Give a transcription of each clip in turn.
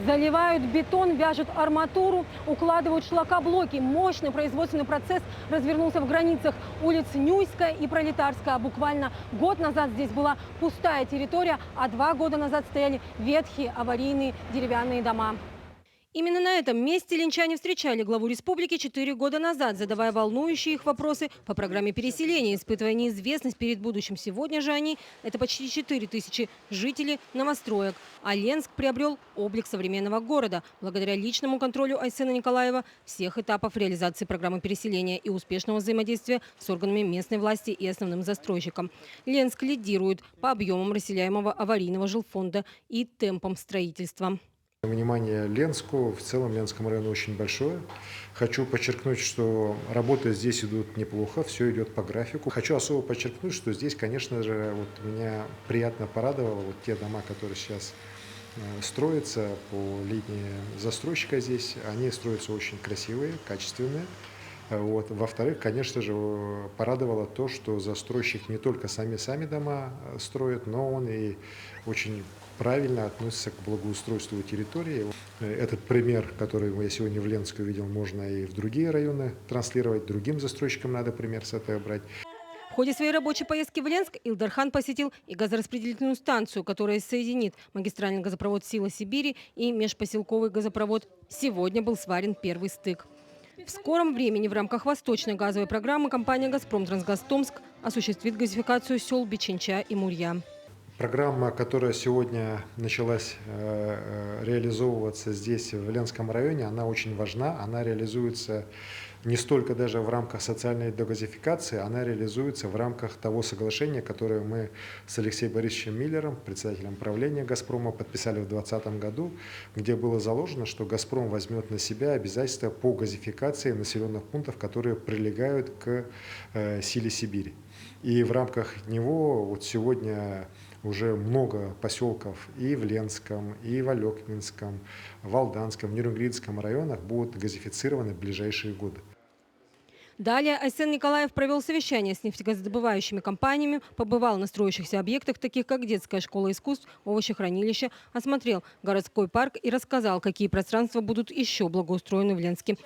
Заливают бетон, вяжут арматуру, укладывают шлакоблоки. Мощный производственный процесс развернулся в границах улиц Нюйская и Пролетарская. Буквально год назад здесь была пустая территория, а 2 года назад стояли ветхие аварийные деревянные дома. Именно на этом месте ленчане встречали главу республики 4 года назад, задавая волнующие их вопросы по программе переселения, испытывая неизвестность перед будущим. Сегодня же они – это почти 4000 жителей новостроек. А Ленск приобрел облик современного города благодаря личному контролю Айсена Николаева всех этапов реализации программы переселения и успешного взаимодействия с органами местной власти и основным застройщиком. Ленск лидирует по объемам расселяемого аварийного жилфонда и темпам строительства. Внимание Ленску, в целом Ленскому району очень большое. Хочу подчеркнуть, что работы здесь идут неплохо, все идет по графику. Хочу особо подчеркнуть, что здесь, конечно же, меня приятно порадовало те дома, которые сейчас строятся по линии застройщика здесь. Они строятся очень красивые, качественные. Во-вторых, конечно же, порадовало то, что застройщик не только сами дома строит, но он и очень правильно относится к благоустройству территории. Этот пример, который я сегодня в Ленске увидел, можно и в другие районы транслировать, другим застройщикам надо пример с этого брать. В ходе своей рабочей поездки в Ленск Илдархан посетил и газораспределительную станцию, которая соединит магистральный газопровод «Сила Сибири» и межпоселковый газопровод. Сегодня был сварен первый стык. В скором времени в рамках восточной газовой программы компания «Газпром Трансгаз-Томск» осуществит газификацию сел Бичинча и Мурья. Программа, которая сегодня началась реализовываться здесь, в Ленском районе, она очень важна. Она реализуется не столько даже в рамках социальной дегазификации, она реализуется в рамках того соглашения, которое мы с Алексеем Борисовичем Миллером, председателем правления «Газпрома», подписали в 2020 году, где было заложено, что «Газпром» возьмет на себя обязательства по газификации населенных пунктов, которые прилегают к «Силе Сибири». И в рамках него сегодня уже много поселков и в Ленском, и в Алекминском, в Алданском, в Нюрнбергском районах будут газифицированы в ближайшие годы. Далее Айсен Николаев провел совещание с нефтегазодобывающими компаниями, побывал на строящихся объектах, таких как детская школа искусств, овощехранилище, осмотрел городской парк и рассказал, какие пространства будут еще благоустроены в Ленске.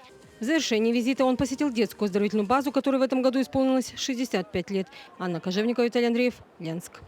В завершении визита он посетил детскую оздоровительную базу, которой в этом году исполнилось 65 лет. Анна Кожевникова, Виталий Андреев, Ленск.